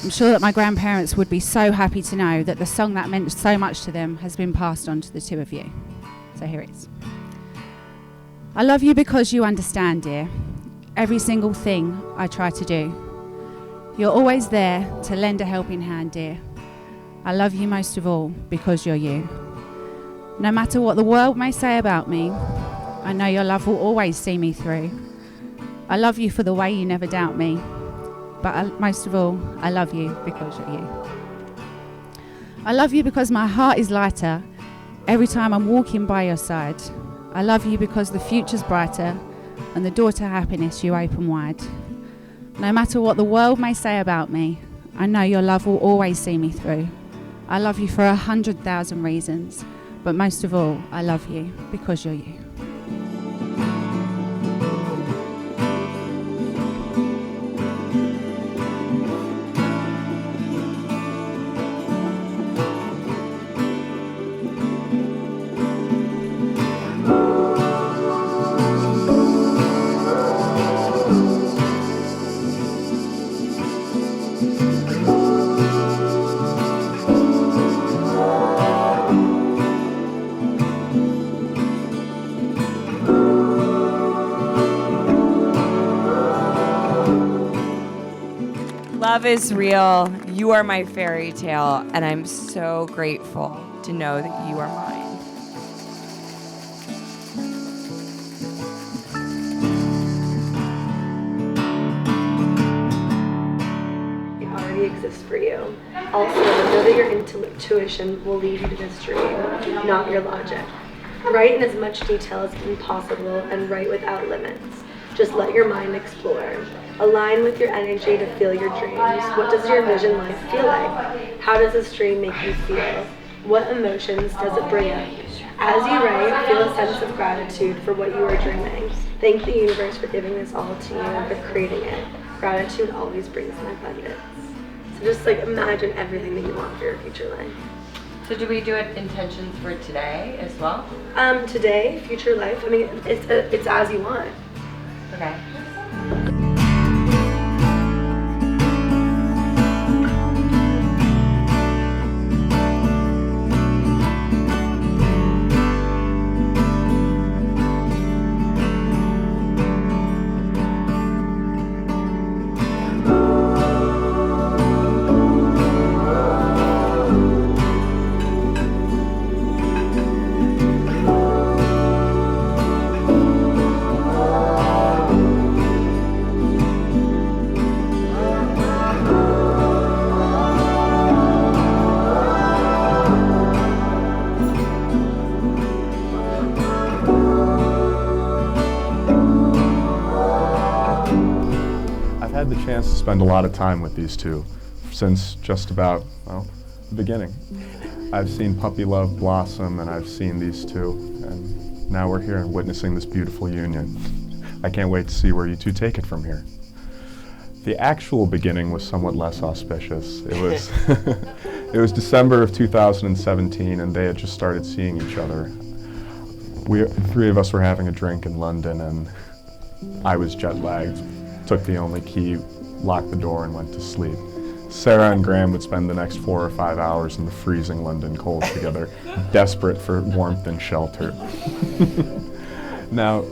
I'm sure that my grandparents would be so happy to know that the song that meant so much to them has been passed on to the two of you. So here it is. I love you because you understand, dear, every single thing I try to do. You're always there to lend a helping hand, dear. I love you most of all because you're you. No matter what the world may say about me, I know your love will always see me through. I love you for the way you never doubt me, but most of all, I love you because you're you. I love you because my heart is lighter every time I'm walking by your side. I love you because the future's brighter and the door to happiness you open wide. No matter what the world may say about me, I know your love will always see me through. I love you for 100,000 reasons, but most of all, I love you because you're you. Love is real. You are my fairy tale, and I'm so grateful to know that you are mine. It already exists for you. Also, know that your intuition will lead you to this dream, not your logic. Write in as much detail as possible and write without limits. Just let your mind explore. Align with your energy to feel your dreams. What does your vision life feel like? How does this dream make you feel? What emotions does it bring up? As you write, feel a sense of gratitude for what you are dreaming. Thank the universe for giving this all to you and for creating it. Gratitude always brings an abundance. So just imagine everything that you want for your future life. So do we do it intentions for today as well? Today, future life, it's as you want. Okay. I've had the chance to spend a lot of time with these two since just about, the beginning. I've seen puppy love blossom, and I've seen these two, and now we're here and witnessing this beautiful union. I can't wait to see where you two take it from here. The actual beginning was somewhat less auspicious. It was, it was December of 2017, and they had just started seeing each other. The three of us were having a drink in London, and I was jet lagged. Took the only key, locked the door, and went to sleep. Sarah and Graham would spend the next 4 or 5 hours in the freezing London cold together, desperate for warmth and shelter. Now,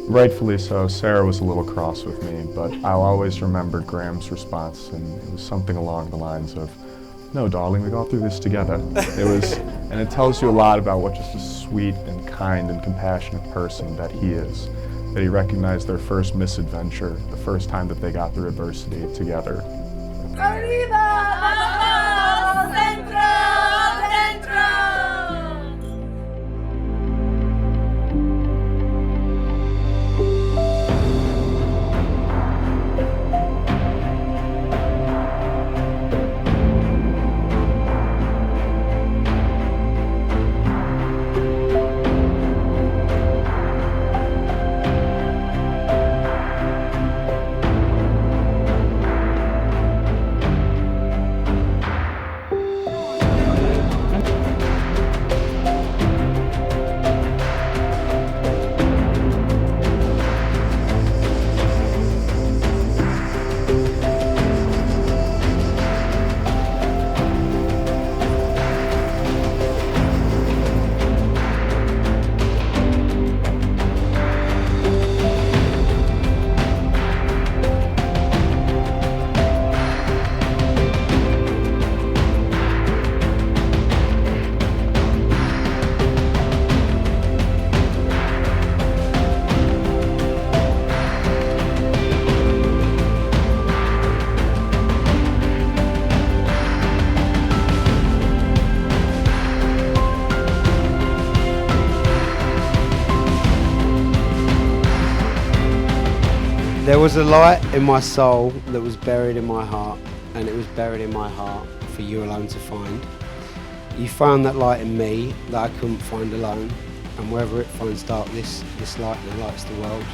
rightfully so, Sarah was a little cross with me, but I'll always remember Graham's response, and it was something along the lines of, "No, darling, we got through this together." And it tells you a lot about what just a sweet and kind and compassionate person that he is. That he recognized their first misadventure, the first time that they got through adversity together. There was a light in my soul that was buried in my heart, and it was buried in my heart for you alone to find. You found that light in me that I couldn't find alone, and wherever it finds darkness, this light lights the world.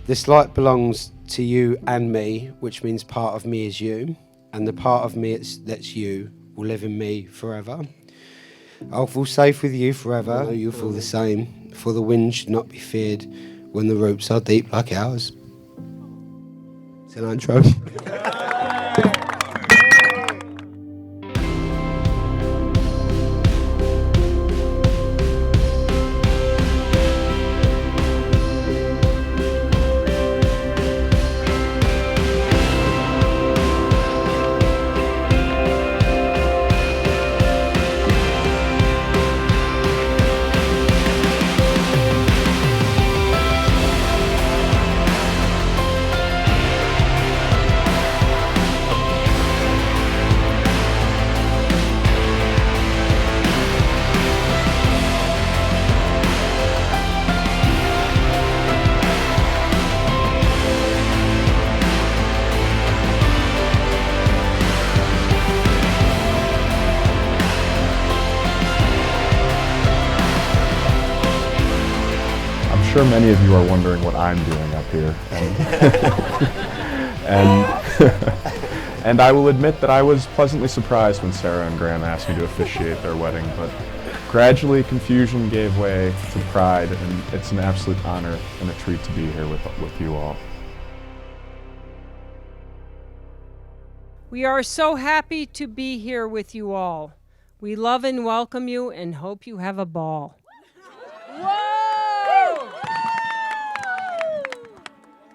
This light belongs to you and me, which means part of me is you, and the part of me that's you will live in me forever. I'll feel safe with you forever. I know you'll feel the same, for the wind should not be feared when the roots are deep like ours. Cilantro. I'm sure many of you are wondering what I'm doing up here. And I will admit that I was pleasantly surprised when Sarah and Graham asked me to officiate their wedding, but gradually confusion gave way to pride, and it's an absolute honor and a treat to be here with you all. We are so happy to be here with you all. We love and welcome you and hope you have a ball. Whoa!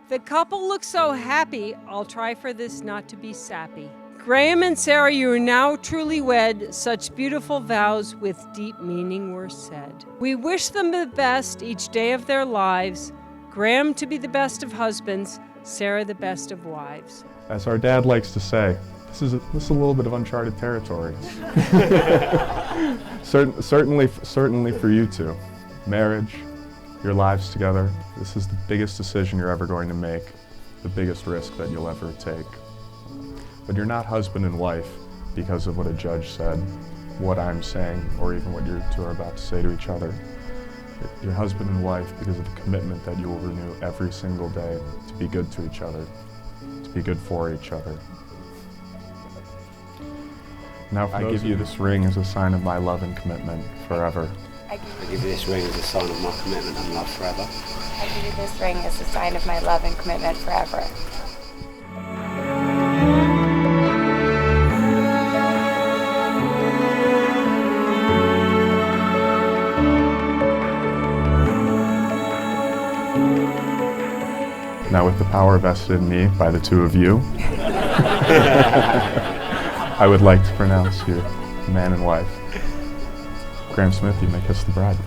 The couple looks so happy. I'll try for this not to be sappy. Graham and Sarah, you are now truly wed. Such beautiful vows with deep meaning were said. We wish them the best each day of their lives. Graham to be the best of husbands, Sarah the best of wives. As our dad likes to say, this is a little bit of uncharted territory. Certainly for you two. Marriage, your lives together, this is the biggest decision you're ever going to make, the biggest risk that you'll ever take. But you're not husband and wife because of what a judge said, what I'm saying, or even what you two are about to say to each other. You're husband and wife because of the commitment that you will renew every single day to be good to each other, to be good for each other. Now I give you this ring as a sign of my love and commitment forever. I give you this ring as a sign of my commitment and love forever. I give you this ring as a sign of my love and commitment forever. Now with the power vested in me by the two of you, I would like to pronounce you man and wife. Graham Smith, you may kiss the bride.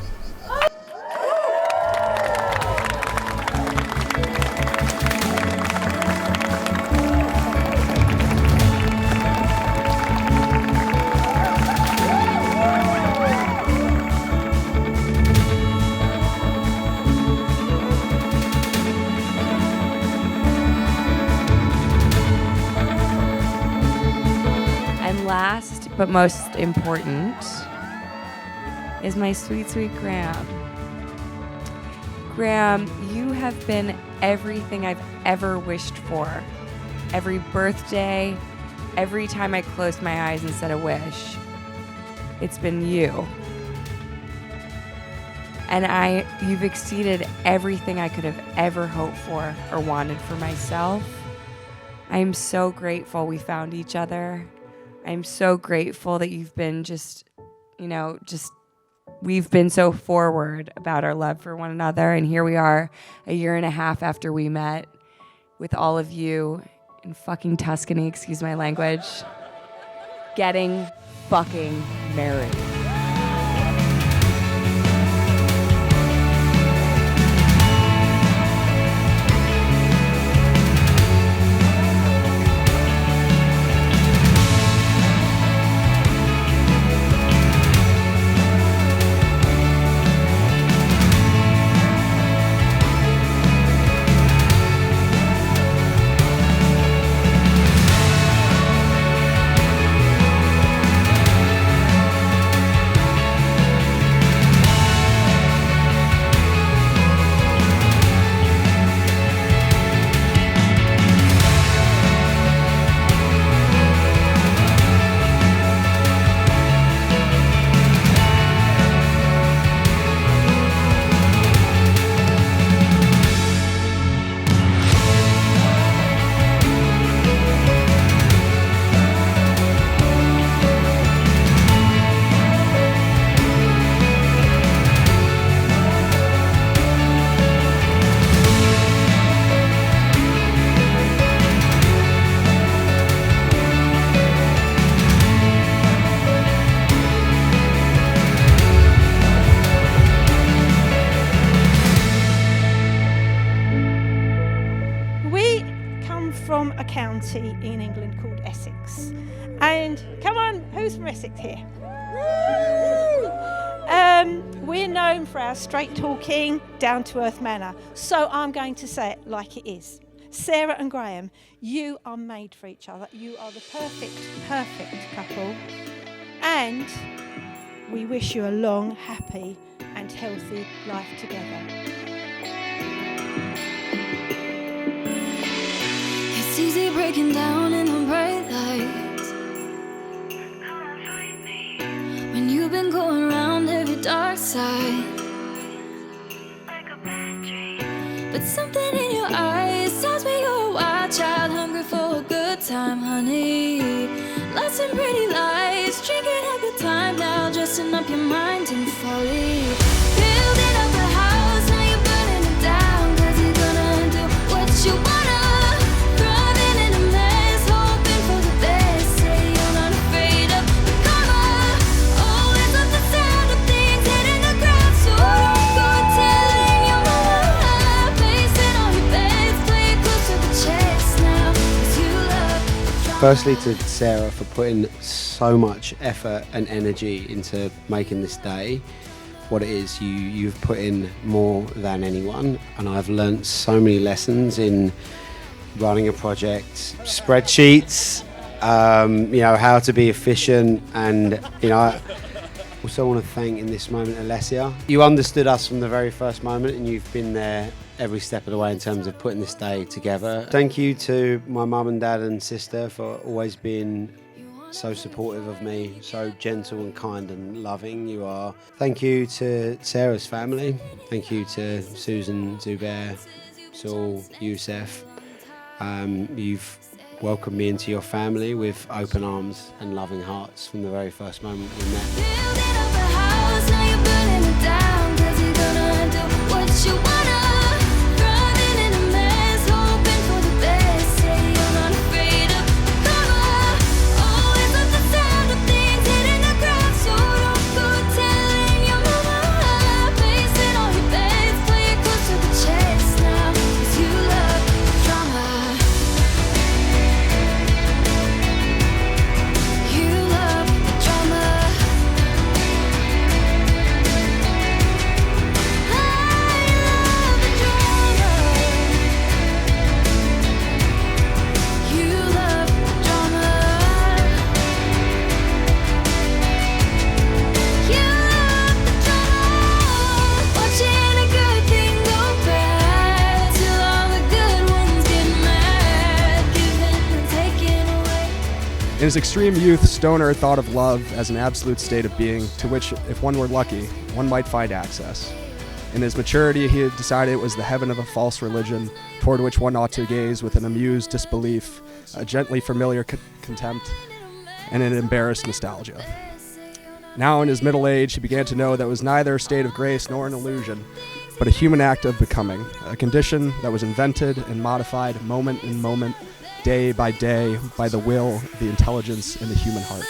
And last but most important is my sweet, sweet Graham. Graham, you have been everything I've ever wished for. Every birthday, every time I closed my eyes and said a wish, it's been you. And you've exceeded everything I could have ever hoped for or wanted for myself. I am so grateful we found each other. I'm so grateful that you've been we've been so forward about our love for one another. And here we are a year and a half after we met with all of you in fucking Tuscany, excuse my language, getting fucking married. county in England called Essex. And come on, who's from Essex here? We're known for our straight-talking, down-to-earth manner. So I'm going to say it like it is. Sarah and Graham, you are made for each other. You are the perfect couple. And we wish you a long, happy and healthy life together. It's easy breaking down in the bright lights when you've been going around every dark side. But something in your eyes tells me you're a wild child, hungry for a good time, honey. Lots of pretty lights, drinking a good time now, dressing up your mind in folly. Building up a house, now you're burning it down, 'cause you're gonna do what you wanna. Thriving in a mess, hoping for the best, say you're not afraid of the karma. Always love the sound of things hitting the ground, so don't go telling your mama. Face it on your beds, play it close to the chest now, 'cause you love drama. Firstly, to Sarah for putting so much effort and energy into making this day what it is. You've put in more than anyone, and I've learnt so many lessons in running a project, spreadsheets, how to be efficient, and I also want to thank in this moment Alessia. You understood us from the very first moment, and you've been there every step of the way in terms of putting this day together. Thank you to my mum and dad and sister for always being so supportive of me, so gentle and kind and loving you are. Thank you to Sarah's family. Thank you to Susan, Zubair, Saul, Youssef. You've welcomed me into your family with open arms and loving hearts from the very first moment we met. Building up a house, now you're burning it down, 'cause you're gonna do what you wanna. Thriving in a mess, hoping for the best, say you're not afraid of the karma. Always love the sound of things hitting the ground, so don't go telling your mama. Face it on your beds, play it close to the chest now, 'cause you love drama. You love drama. In his extreme youth, Stoner thought of love as an absolute state of being to which, if one were lucky, one might find access. In his maturity, he had decided it was the heaven of a false religion toward which one ought to gaze with an amused disbelief, a gently familiar contempt, and an embarrassed nostalgia. Now in his middle age, he began to know that it was neither a state of grace nor an illusion, but a human act of becoming, a condition that was invented and modified moment in moment, day by day, by the will, the intelligence, and the human heart.